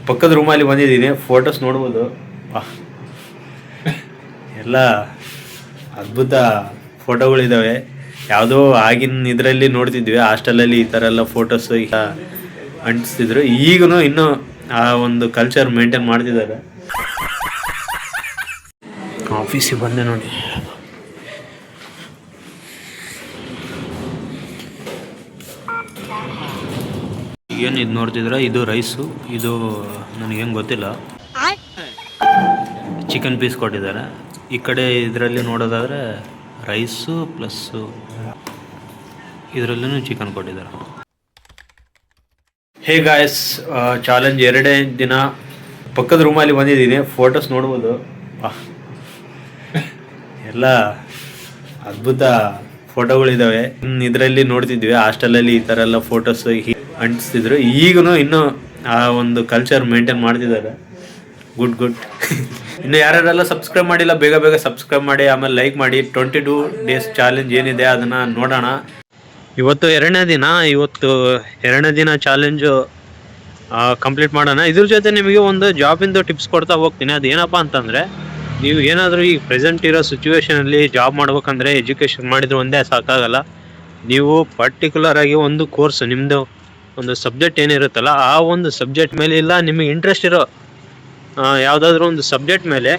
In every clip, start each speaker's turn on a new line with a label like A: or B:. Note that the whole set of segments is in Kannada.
A: ಪಕ್ಕದ ರೂಮಲ್ಲಿ ಬಂದಿದ್ದೀನಿ. ಫೋಟೋಸ್ ನೋಡ್ಬೋದು. ಎಲ್ಲ ಅದ್ಭುತ ಫೋಟೋಗಳಿದ್ದಾವೆ. ಯಾವುದೋ ಆಗಿನ ಇದರಲ್ಲಿ ನೋಡ್ತಿದ್ವಿ ಹಾಸ್ಟೆಲಲ್ಲಿ ಈ ಥರ ಎಲ್ಲ ಫೋಟೋಸ್ ಈಗ ಅಂಟಿಸ್ತಿದ್ರು. ಈಗೂ ಇನ್ನೂ ಆ ಒಂದು ಕಲ್ಚರ್ ಮೇಂಟೈನ್ ಮಾಡ್ತಿದ್ದಾರೆ. ಆಫೀಸಿಗೆ ಬಂದೆ ನೋಡಿ. ಏನು ಇದು ನೋಡ್ತಿದ್ರೆ ಇದು ರೈಸು. ಇದು ನನಗೇನು ಗೊತ್ತಿಲ್ಲ. ಚಿಕನ್ ಪೀಸ್ ಕೊಟ್ಟಿದ್ದಾರೆ. ಈ ಕಡೆ ಇದರಲ್ಲಿ ನೋಡೋದಾದರೆ ರೈಸು ಪ್ಲಸ್ಸು ಇದರಲ್ಲೂ ಚಿಕನ್ ಕೊಟ್ಟಿದ್ದಾರೆ. ಹೇ ಗಾಯ್ಸ್, ಚಾಲೆಂಜ್ 2ನೇ ದಿನ ಪಕ್ಕದ ರೂಮಲ್ಲಿ ಬಂದಿದ್ದೀನಿ. ಫೋಟೋಸ್ ನೋಡ್ಬೋದು. ಎಲ್ಲ ಅದ್ಭುತ ಫೋಟೋಗಳಿದ್ದಾವೆ. ಇದರಲ್ಲಿ ನೋಡ್ತಿದ್ವಿ ಹಾಸ್ಟೆಲಲ್ಲಿ ಈ ಥರ ಎಲ್ಲ ಫೋಟೋಸ್ ಅಂಟಿಸ್ತಿದ್ರು. ಈಗೂ ಇನ್ನೂ ಆ ಒಂದು ಕಲ್ಚರ್ ಮೇಂಟೈನ್ ಮಾಡ್ತಿದ್ದಾರೆ. ಗುಡ್. ಇನ್ನು ಯಾರ್ಯಾರೆಲ್ಲ ಸಬ್ಸ್ಕ್ರೈಬ್ ಮಾಡಿಲ್ಲ ಬೇಗ ಬೇಗ ಸಬ್ಸ್ಕ್ರೈಬ್ ಮಾಡಿ, ಆಮೇಲೆ ಲೈಕ್ ಮಾಡಿ. 22 days ಚಾಲೆಂಜ್ ಏನಿದೆ ಅದನ್ನು ನೋಡೋಣ. ಇವತ್ತು 2ನೇ ದಿನ. ಇವತ್ತು 2ನೇ ದಿನ ಚಾಲೆಂಜು ಕಂಪ್ಲೀಟ್ ಮಾಡೋಣ. ಇದ್ರ ಜೊತೆ ನಿಮಗೆ ಒಂದು ಜಾಬಿಂದು ಟಿಪ್ಸ್ ಕೊಡ್ತಾ ಹೋಗ್ತೀನಿ. ಅದೇನಪ್ಪ ಅಂತಂದರೆ, ನೀವು ಏನಾದರೂ ಈ ಪ್ರೆಸೆಂಟ್ ಇರೋ ಸಿಚುವೇಷನಲ್ಲಿ ಜಾಬ್ ಮಾಡ್ಬೇಕಂದ್ರೆ ಎಜುಕೇಷನ್ ಮಾಡಿದ್ರೆ ಒಂದೇ ಸಾಕಾಗಲ್ಲ. ನೀವು ಪರ್ಟಿಕ್ಯುಲರ್ ಆಗಿ ಒಂದು ಕೋರ್ಸ್, ನಿಮ್ಮದು ಒಂದು ಸಬ್ಜೆಕ್ಟ್ ಏನಿರುತ್ತಲ್ಲ ಆ ಒಂದು ಸಬ್ಜೆಕ್ಟ್ ಮೇಲೆ, ಇಲ್ಲ ನಿಮಗೆ ಇಂಟ್ರೆಸ್ಟ್ ಇರೋ ಯಾವುದಾದ್ರೂ ಒಂದು ಸಬ್ಜೆಕ್ಟ್ ಮೇಲೆ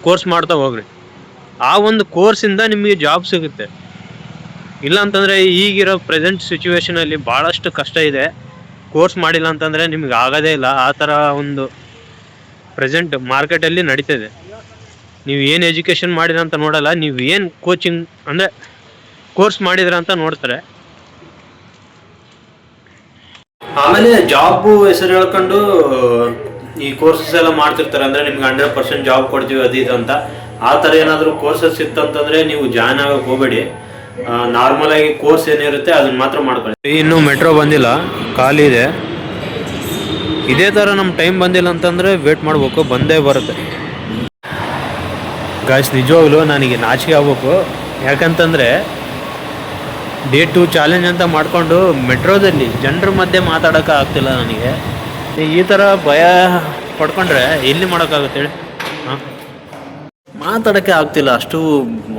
A: ಕೋರ್ಸ್ ಮಾಡ್ತಾ ಹೋಗ್ರಿ. ಆ ಒಂದು ಕೋರ್ಸಿಂದ ನಿಮಗೆ ಜಾಬ್ ಸಿಗುತ್ತೆ. ಇಲ್ಲ ಅಂತಂದರೆ ಈಗಿರೋ ಪ್ರೆಸೆಂಟ್ ಸಿಚುವೇಷನಲ್ಲಿ ಭಾಳಷ್ಟು ಕಷ್ಟ ಇದೆ. ಕೋರ್ಸ್ ಮಾಡಿಲ್ಲ ಅಂತಂದರೆ ನಿಮಗೆ ಆಗೋದೇ ಇಲ್ಲ. ಆ ಥರ ಒಂದು ಪ್ರೆಸೆಂಟ್ ಮಾರ್ಕೆಟಲ್ಲಿ ನಡೀತಿದೆ. ನೀವು ಏನು ಎಜುಕೇಷನ್ ಮಾಡಿದ್ರ ಅಂತ ನೋಡಲ್ಲ, ನೀವು ಏನು ಕೋಚಿಂಗ್ ಅಂದರೆ ಕೋರ್ಸ್ ಮಾಡಿದ್ರ ಅಂತ ನೋಡ್ತಾರೆ. ಆಮೇಲೆ ಜಾಬು ಹೆಸರು ಹೇಳ್ಕೊಂಡು ಈ ಕೋರ್ಸಸ್ ಎಲ್ಲ ಮಾಡ್ತಿರ್ತಾರೆ. ಅಂದರೆ ನಿಮ್ಗೆ 100% ಜಾಬ್ ಕೊಡ್ತೀವಿ ಅದು ಇದು ಅಂತ. ಆ ಥರ ಏನಾದರೂ ಕೋರ್ಸಸ್ ಇತ್ತಂತಂದರೆ ನೀವು ಜಾಯ್ನ್ ಆಗೋಕ್ಕೆ ಹೋಗಬೇಡಿ. ನಾರ್ಮಲ್ ಆಗಿ ಕೋರ್ಸ್ ಏನಿರುತ್ತೆ ಅದನ್ನ ಮಾತ್ರ ಮಾಡ್ಕೊಳ್ಳಿ. ಇನ್ನೂ ಮೆಟ್ರೋ ಬಂದಿಲ್ಲ, ಖಾಲಿ ಇದೆ. ಇದೇ ಥರ ನಮ್ಮ ಟೈಮ್ ಬಂದಿಲ್ಲ ಅಂತಂದರೆ ವೇಟ್ ಮಾಡಬೇಕು, ಬಂದೇ ಬರುತ್ತೆ. ಗಾಯ್ಸ್, ನಿಜವಾಗ್ಲೂ ನನಗೆ ನಾಚಿಕೆ ಆಗ್ಬೇಕು. ಯಾಕಂತಂದರೆ Day 2 ಚಾಲೆಂಜ್ ಅಂತ ಮಾಡಿಕೊಂಡು ಮೆಟ್ರೋದಲ್ಲಿ ಜನರ ಮಧ್ಯೆ ಮಾತಾಡೋಕೆ ಆಗ್ತಿಲ್ಲ ನನಗೆ. ಈ ಥರ ಭಯ ಪಡ್ಕೊಂಡ್ರೆ ಎಲ್ಲಿ ಮಾಡೋಕ್ಕಾಗುತ್ತೆ ಹೇಳಿ? ಮಾತಾಡೋಕ್ಕೆ ಆಗ್ತಿಲ್ಲ. ಅಷ್ಟು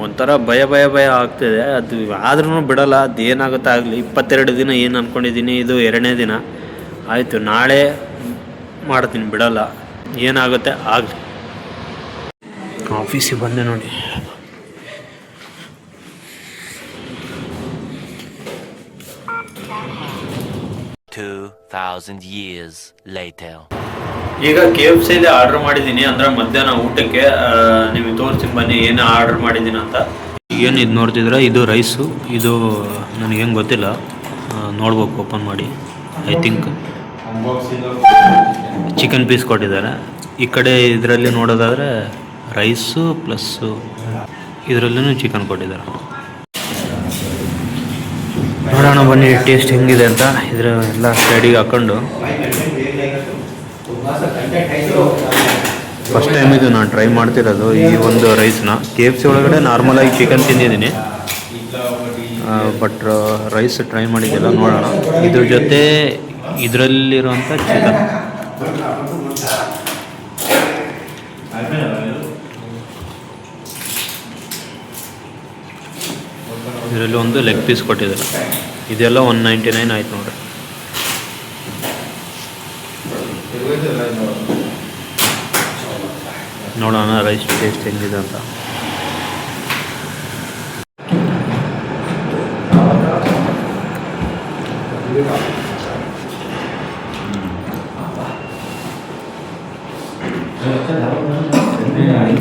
A: ಒಂಥರ ಭಯ ಆಗ್ತಿದೆ. ಅದು ಆದ್ರೂ ಬಿಡಲ್ಲ. ಅದು ಏನಾಗುತ್ತೆ ಆಗಲಿ. 22 ದಿನ ಏನು ಅಂದ್ಕೊಂಡಿದ್ದೀನಿ, ಇದು 2ನೇ ದಿನ ಆಯಿತು. ನಾಳೆ ಮಾಡ್ತೀನಿ, ಬಿಡಲ್ಲ. ಏನಾಗುತ್ತೆ ಆಗಲಿ. ಆಫೀಸಿಗೆ ಬಂದೆ ನೋಡಿ.
B: years later.
A: ಈಗ KFC ಆರ್ಡರ್ ಮಾಡಿದ್ದೀನಿ. ಅಂದರೆ ಮಧ್ಯಾಹ್ನ ಊಟಕ್ಕೆ. ನಿಮಗೆ ತೋರಿಸ್ತೀನಿ ಬನ್ನಿ ಏನು ಆರ್ಡರ್ ಮಾಡಿದ್ದೀನಿ ಅಂತ. ಏನು ಇದು ನೋಡ್ತಿದ್ರೆ ಇದು ರೈಸು. ಇದು ನನಗೇನು ಗೊತ್ತಿಲ್ಲ, ನೋಡ್ಬೇಕು ಓಪನ್ ಮಾಡಿ. ಐ ಥಿಂಕ್ ಚಿಕನ್ ಪೀಸ್ ಕೊಟ್ಟಿದ್ದಾರೆ. ಈ ಕಡೆ ಇದರಲ್ಲಿ ನೋಡೋದಾದರೆ ರೈಸು ಪ್ಲಸ್ಸು ಇದರಲ್ಲೂ ಚಿಕನ್ ಕೊಟ್ಟಿದ್ದಾರೆ. ನೋಡೋಣ ಬನ್ನಿ ಟೇಸ್ಟ್ ಹೆಂಗಿದೆ ಅಂತ. ಇದರ ಎಲ್ಲ ಸೈಡಿಗೆ ಹಾಕ್ಕೊಂಡು. ಫಸ್ಟ್ ಟೈಮ್ ಇದು ನಾನು ಟ್ರೈ ಮಾಡ್ತಿರೋದು ಈ ಒಂದು ರೈಸ್ನ. KFC ಒಳಗಡೆ ನಾರ್ಮಲಾಗಿ ಚಿಕನ್ ತಿಂದಿದ್ದೀನಿ, ಬಟ್ ರೈಸ್ ಟ್ರೈ ಮಾಡಿದ್ದಿಲ್ಲ. ನೋಡೋಣ ಇದ್ರ ಜೊತೆ ಇದರಲ್ಲಿರುವಂಥ ಚಿಕನ್. ಇದರಲ್ಲಿ ಒಂದು ಲೆಗ್ ಪೀಸ್ ಕೊಟ್ಟಿದ್ದಾರೆ. ಇದೆಲ್ಲ 199 ಆಯ್ತು ನೋಡ್ರಿ. ನೋಡೋಣ ರೈಸ್ ಟೇಸ್ಟ್ ಹೆಂಗಿದೆ ಅಂತ.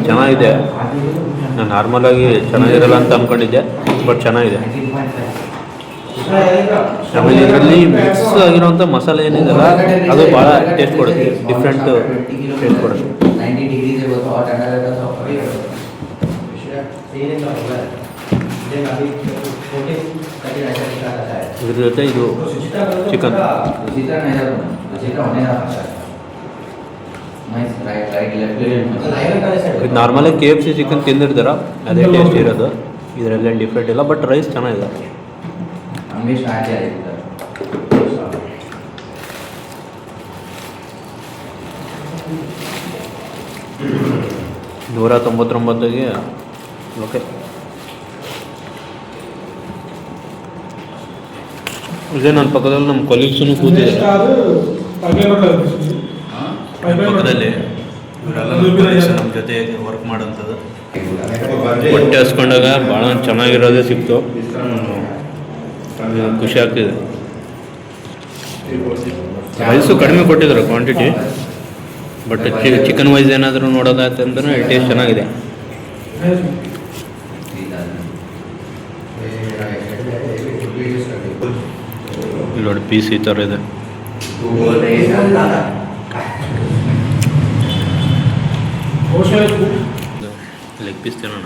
A: ಚೆನ್ನಾಗಿದೆ. ನಾನು ನಾರ್ಮಲಾಗಿ ಚೆನ್ನಾಗಿರಲ್ಲ ಅಂತ ಅಂದ್ಕೊಂಡಿದ್ದೆ, ಬಟ್ ಚೆನ್ನಾಗಿದೆ. ಆಮೇಲೆ ಇದರಲ್ಲಿ ಮಿಕ್ಸ್ ಆಗಿರೋಂಥ ಮಸಾಲೆ ಏನಿದೆಯಲ್ಲ ಅದು ಭಾಳ ಟೇಸ್ಟ್ ಕೊಡುತ್ತೆ, ಡಿಫ್ರೆಂಟ್ ಟೇಸ್ಟ್ ಕೊಡುತ್ತೆ. ಇದ್ರ ಜೊತೆ ಇದು ಚಿಕನ್. ನಾರ್ಮಲಿ KFC ಚಿಕನ್ ತಿಂದಿರ್ತಾರ ಅದೇ ಟೇಸ್ಟ್ ಇರೋದು. ಇದರಲ್ಲೇ ಡಿಫ್ರೆಂಟ್ ಇಲ್ಲ, ಬಟ್ ರೈಸ್ ಚೆನ್ನಾಗಿದೆ. $199ಗೆ ಓಕೆ. ಇದೇ ನನ್ನ ಪಕ್ಕದಲ್ಲಿ ನಮ್ಮ ಕೊಲೀಗ್ಸೂ ಕೂತಿದ್ದಾರೆ ಪಕ್ಕದಲ್ಲಿ. ಇವರೆಲ್ಲ ನಮ್ಮ ಜೊತೆ ವರ್ಕ್ ಮಾಡೋಂಥದ್ದು. ಹೊಟ್ಟೆ ಹಸ್ಕೊಂಡಾಗ ಭಾಳ ಚೆನ್ನಾಗಿರೋದೇ ಸಿಕ್ತು. ಖುಷಿ ಆಗ್ತಿದೆ. ರೈಸು ಕಡಿಮೆ ಕೊಟ್ಟಿದ್ದಾರೆ ಕ್ವಾಂಟಿಟಿ, ಬಟ್ ಚಿಕನ್ ವೈಸ್ ಏನಾದರೂ ನೋಡೋದಾಯ್ತಂದ್ರೆ ಟೇಸ್ಟ್ ಚೆನ್ನಾಗಿದೆ. ಇಲ್ಲಿ ನೋಡಿ ಪೀಸ್ ಈ ಥರ ಇದೆ. ಲೆಗ್ ಪೀಸ್ ತಿನ್ನೋಣ.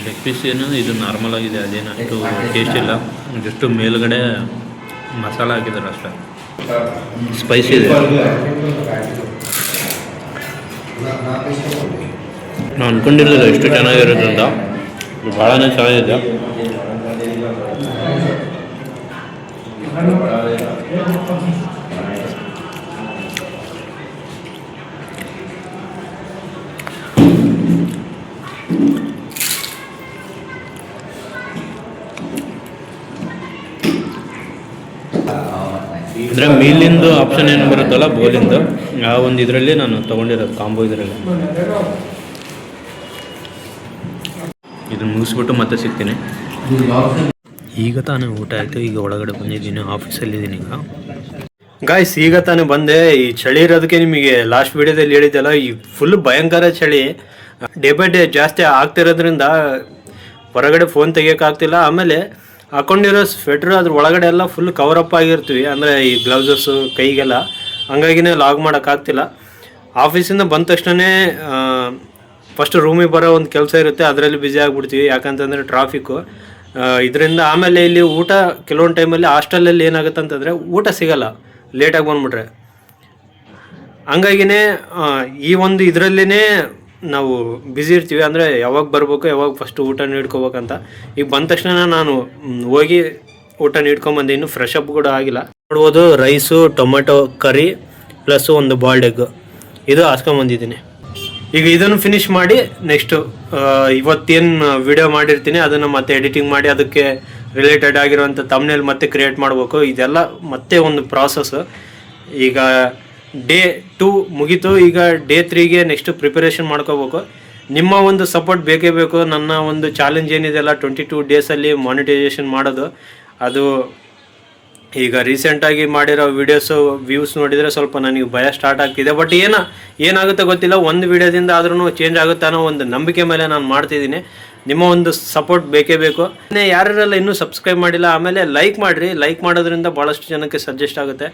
A: ಲೆಗ್ ಪೀಸ್ ಏನಂದ್ರೆ ಇದು ನಾರ್ಮಲ್ ಆಗಿದೆ, ಅದೇನು ಅಷ್ಟು ಟೇಸ್ಟ್ ಇಲ್ಲ. ಜಸ್ಟ್ ಮೇಲ್ಗಡೆ ಮಸಾಲ ಹಾಕಿದ್ದಾರೆ ಅಷ್ಟೇ. ಸ್ಪೈಸಿ ಇದೆ. ನಾನು ಅಂದ್ಕೊಂಡಿರಲಿಲ್ಲ ಎಷ್ಟು ಚೆನ್ನಾಗಿರುತ್ತೆ ಅಂತ. ಭಾಳನೇ ಚೆನ್ನಾಗಿದೆ. ಅಂದರೆ ಮೀಲಿಂದು ಆಪ್ಷನ್ ಏನು ಬರುತ್ತಲ್ಲ, ಬೋಲಿಂದು, ಆ ಒಂದು ಇದರಲ್ಲಿ ನಾನು ತೊಗೊಂಡಿರೋದು ಕಾಂಬೋ ಇದರಲ್ಲಿ. ಇದನ್ನು ಮುಗಿಸ್ಬಿಟ್ಟು ಮತ್ತೆ ಸಿಗ್ತೀನಿ. ಈಗ ತಾನೇ ಊಟ ಆಯಿತು. ಈಗ ಒಳಗಡೆ ಬಂದಿದ್ದೀನಿ, ಆಫೀಸಲ್ಲಿದ್ದೀನಿ ಈಗ. ಗಾಯ್ಸ್, ಈಗ ತಾನೇ ಬಂದೆ. ಈ ಚಳಿ ಇರೋದಕ್ಕೆ ನಿಮಗೆ ಲಾಸ್ಟ್ ವಿಡಿಯೋದಲ್ಲಿ ಹೇಳಿದ್ದೆಲ್ಲ, ಈ ಫುಲ್ ಭಯಂಕರ ಚಳಿ. ಡೇ ಬೈ ಡೇ ಜಾಸ್ತಿ ಆಗ್ತಿರೋದ್ರಿಂದ ಹೊರಗಡೆ ಫೋನ್ ತೆಗಿಯೋಕ್ಕಾಗ್ತಿಲ್ಲ. ಆಮೇಲೆ ಹಾಕೊಂಡಿರೋ ಸ್ವೆಟ್ರ್ ಅದ್ರ ಒಳಗಡೆ ಎಲ್ಲ ಫುಲ್ ಕವರಪ್ ಆಗಿರ್ತೀವಿ, ಅಂದರೆ ಈ ಗ್ಲೌಸಸ್ಸು ಕೈಗೆಲ್ಲ. ಹಂಗಾಗಿನೇ ಲಾಗ್ ಮಾಡೋಕ್ಕಾಗ್ತಿಲ್ಲ. ಆಫೀಸಿಂದ ಬಂದ ತಕ್ಷಣವೇ ಫಸ್ಟ್ ರೂಮಿಗೆ ಬರೋ ಒಂದು ಕೆಲಸ ಇರುತ್ತೆ, ಅದರಲ್ಲಿ ಬ್ಯುಸಿ ಆಗಿಬಿಡ್ತೀವಿ. ಯಾಕಂತಂದರೆ ಟ್ರಾಫಿಕ್ಕು ಇದರಿಂದ. ಆಮೇಲೆ ಇಲ್ಲಿ ಊಟ ಕೆಲವೊಂದು ಟೈಮಲ್ಲಿ ಹಾಸ್ಟೆಲಲ್ಲಿ ಏನಾಗುತ್ತೆ ಅಂತಂದರೆ ಊಟ ಸಿಗೋಲ್ಲ ಲೇಟಾಗಿ ಬಂದುಬಿಟ್ರೆ. ಹಂಗಾಗಿನೇ ಈ ಒಂದು ಇದರಲ್ಲೇ ನಾವು ಬ್ಯುಸಿ ಇರ್ತೀವಿ. ಅಂದರೆ ಯಾವಾಗ ಬರಬೇಕು, ಯಾವಾಗ ಫಸ್ಟು ಊಟ ನೀಡ್ಕೋಬೇಕಂತ. ಈಗ ಬಂದ ತಕ್ಷಣ ನಾನು ಹೋಗಿ ಊಟ ನೀಡ್ಕೊಂಬಂದೆ. ಇನ್ನೂ ಫ್ರೆಶ್ ಅಪ್ ಕೂಡ ಆಗಿಲ್ಲ. ನೋಡ್ಬೋದು, ರೈಸು, ಟೊಮೆಟೊ ಕರಿ ಪ್ಲಸ್ಸು ಒಂದು ಬಾಲ್ಡ್ ಎಗ್ ಇದು ಹಾಸ್ಕೊಂಬಂದಿದ್ದೀನಿ. ಈಗ ಇದನ್ನು ಫಿನಿಷ್ ಮಾಡಿ ನೆಕ್ಸ್ಟು ಇವತ್ತೇನು ವಿಡಿಯೋ ಮಾಡಿರ್ತೀನಿ ಅದನ್ನು ಮತ್ತೆ ಎಡಿಟಿಂಗ್ ಮಾಡಿ ಅದಕ್ಕೆ ರಿಲೇಟೆಡ್ ಆಗಿರುವಂಥ ತಮ್ನೇಲ್ ಮತ್ತೆ ಕ್ರಿಯೇಟ್ ಮಾಡಬೇಕು. ಇದೆಲ್ಲ ಮತ್ತೆ ಒಂದು ಪ್ರಾಸೆಸ್. ಈಗ ಡೇ 2 ಮುಗೀತು. ಈಗ ಡೇ 3ಗೆ ನೆಕ್ಸ್ಟ್ ಪ್ರಿಪರೇಷನ್ ಮಾಡ್ಕೋಬೇಕು. ನಿಮ್ಮ ಒಂದು ಸಪೋರ್ಟ್ ಬೇಕೇ ಬೇಕು. ನನ್ನ ಒಂದು ಚಾಲೆಂಜ್ ಏನಿದೆಯಲ್ಲ 22 ಡೇಸಲ್ಲಿ ಮಾನಿಟೈಸೇಷನ್ ಮಾಡೋದು, ಅದು ಈಗ ರೀಸೆಂಟಾಗಿ ಮಾಡಿರೋ ವೀಡಿಯೋಸು ವ್ಯೂಸ್ ನೋಡಿದರೆ ಸ್ವಲ್ಪ ನನಗೆ ಭಯ ಸ್ಟಾರ್ಟ್ ಆಗ್ತಿದೆ. ಬಟ್ ಏನಾಗುತ್ತೆ ಗೊತ್ತಿಲ್ಲ, ಒಂದು ವೀಡಿಯೋದಿಂದ ಆದ್ರೂ ಚೇಂಜ್ ಆಗುತ್ತೆ ಅನ್ನೋ ಒಂದು ನಂಬಿಕೆ ಮೇಲೆ ನಾನು ಮಾಡ್ತಿದ್ದೀನಿ. ನಿಮ್ಮ ಒಂದು ಸಪೋರ್ಟ್ ಬೇಕೇ ಬೇಕು. ಯಾರೆಲ್ಲ ಇನ್ನೂ ಸಬ್ಸ್ಕ್ರೈಬ್ ಮಾಡಿಲ್ಲ, ಆಮೇಲೆ ಲೈಕ್ ಮಾಡಿರಿ. ಲೈಕ್ ಮಾಡೋದ್ರಿಂದ ಭಾಳಷ್ಟು ಜನಕ್ಕೆ ಸಜೆಸ್ಟ್ ಆಗುತ್ತೆ.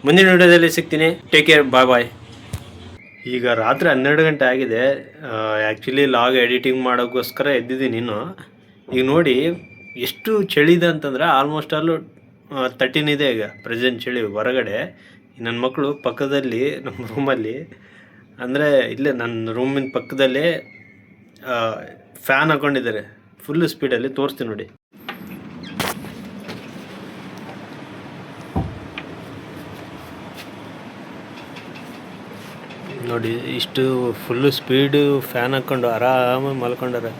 A: ಮುಂದಿನ ವಿಡಿಯೋದಲ್ಲಿ ಸಿಗ್ತೀನಿ. ಟೇಕ್ ಕೇರ್, ಬಾಯ್ ಬಾಯ್. ಈಗ ರಾತ್ರಿ 12 ಗಂಟೆ ಆಗಿದೆ. ಆ್ಯಕ್ಚುಲಿ ಲಾಗ್ ಎಡಿಟಿಂಗ್ ಮಾಡೋಕ್ಕೋಸ್ಕರ ಎದ್ದಿದ್ದೀನಿ ಇನ್ನು. ಈಗ ನೋಡಿ ಎಷ್ಟು ಚಳಿ ಇದೆ ಅಂತಂದರೆ ಆಲ್ಮೋಸ್ಟ್ ಆಲು 13 ಇದೆ ಈಗ ಪ್ರೆಸೆಂಟ್ ಚಳಿ ಹೊರಗಡೆ. ನನ್ನ ಮಕ್ಕಳು ಪಕ್ಕದಲ್ಲಿ ನಮ್ಮ ರೂಮಲ್ಲಿ, ಅಂದರೆ ಇಲ್ಲೇ ನನ್ನ ರೂಮಿನ ಪಕ್ಕದಲ್ಲೇ ಫ್ಯಾನ್ ಹಾಕ್ಕೊಂಡಿದ್ದಾರೆ ಫುಲ್ ಸ್ಪೀಡಲ್ಲಿ. ತೋರಿಸ್ತೀನಿ ನೋಡಿ. ನೋಡಿ ಇಷ್ಟು ಫುಲ್ಲು ಸ್ಪೀಡು ಫ್ಯಾನ್ ಹಾಕ್ಕೊಂಡು ಆರಾಮಾಗಿ ಮಲ್ಕೊಂಡಾರೆ.